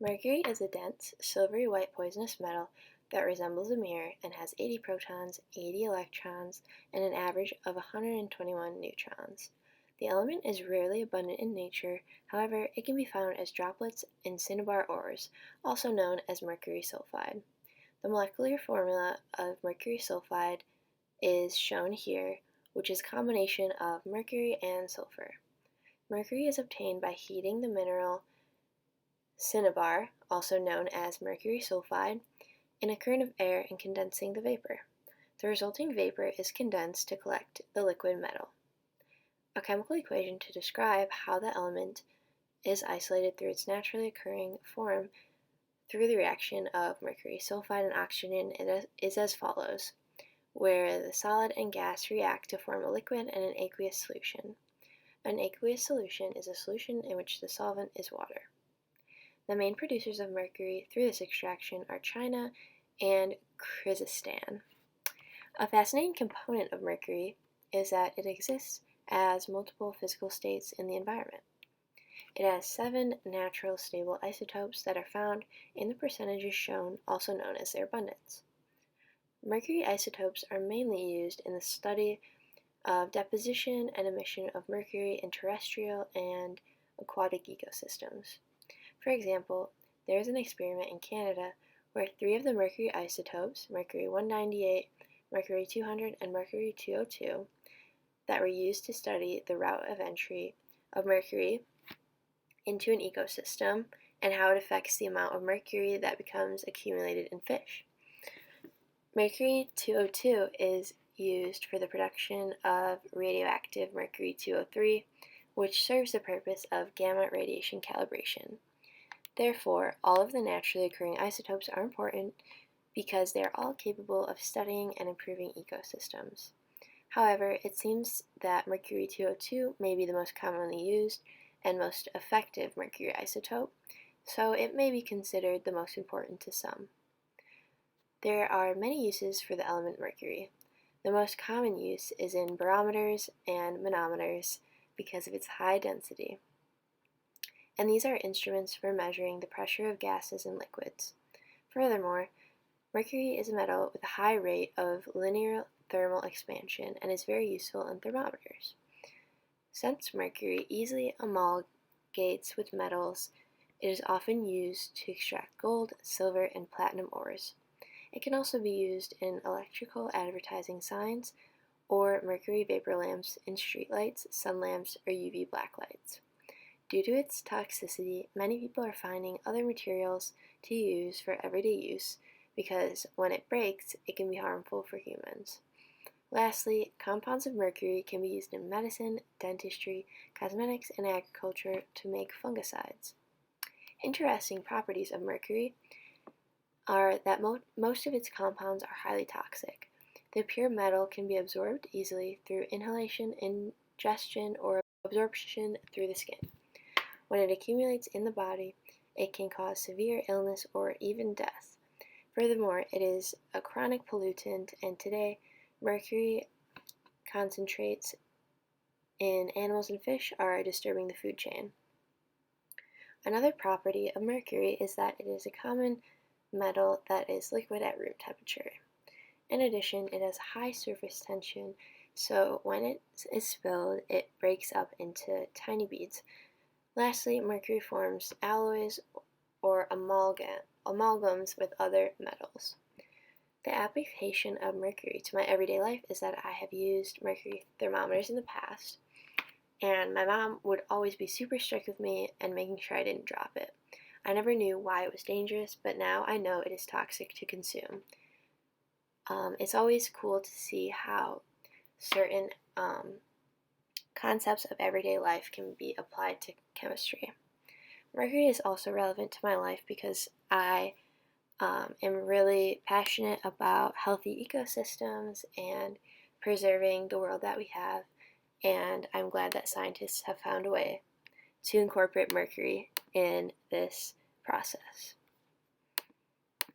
Mercury is a dense, silvery white poisonous metal that resembles a mirror and has 80 protons, 80 electrons, and an average of 121 neutrons. The element is rarely abundant in nature, however, it can be found as droplets in cinnabar ores, also known as mercury sulfide. The molecular formula of mercury sulfide is shown here, which is a combination of mercury and sulfur. Mercury is obtained by heating the mineral cinnabar, also known as mercury sulfide, in a current of air and condensing the vapor. The resulting vapor is condensed to collect the liquid metal. A chemical equation to describe how the element is isolated through its naturally occurring form through the reaction of mercury sulfide and oxygen is as follows, where the solid and gas react to form a liquid and an aqueous solution. An aqueous solution is a solution in which the solvent is water. The main producers of mercury through this extraction are China and Kyrgyzstan. A fascinating component of mercury is that it exists as multiple physical states in the environment. It has 7 natural stable isotopes that are found in the percentages shown, also known as their abundance. Mercury isotopes are mainly used in the study of deposition and emission of mercury in terrestrial and aquatic ecosystems. For example, there is an experiment in Canada where 3 of the mercury isotopes, mercury 198, mercury 200, and mercury 202, that were used to study the route of entry of mercury into an ecosystem and how it affects the amount of mercury that becomes accumulated in fish. Mercury 202 is used for the production of radioactive mercury 203, which serves the purpose of gamma radiation calibration. Therefore, all of the naturally occurring isotopes are important because they are all capable of studying and improving ecosystems. However, it seems that mercury 202 may be the most commonly used and most effective mercury isotope, so it may be considered the most important to some. There are many uses for the element mercury. The most common use is in barometers and manometers because of its high density, and these are instruments for measuring the pressure of gases and liquids. Furthermore, mercury is a metal with a high rate of linear thermal expansion and is very useful in thermometers. Since mercury easily amalgamates with metals, it is often used to extract gold, silver, and platinum ores. It can also be used in electrical advertising signs or mercury vapor lamps in streetlights, sun lamps, or UV blacklights. Due to its toxicity, many people are finding other materials to use for everyday use because when it breaks, it can be harmful for humans. Lastly, compounds of mercury can be used in medicine, dentistry, cosmetics, and agriculture to make fungicides. Interesting properties of mercury are that most of its compounds are highly toxic. The pure metal can be absorbed easily through inhalation, ingestion, or absorption through the skin. When it accumulates in the body, it can cause severe illness or even death. Furthermore, it is a chronic pollutant, and today, mercury concentrates in animals and fish are disturbing the food chain. Another property of mercury is that it is a common metal that is liquid at room temperature. In addition, it has high surface tension, so when it is spilled, it breaks up into tiny beads. Lastly, mercury forms alloys or amalgams with other metals. The application of mercury to my everyday life is that I have used mercury thermometers in the past, and my mom would always be super strict with me and making sure I didn't drop it. I never knew why it was dangerous, but now I know it is toxic to consume. It's always cool to see how certain concepts of everyday life can be applied to chemistry. Mercury is also relevant to my life because I am really passionate about healthy ecosystems and preserving the world that we have, and I'm glad that scientists have found a way to incorporate mercury in this process.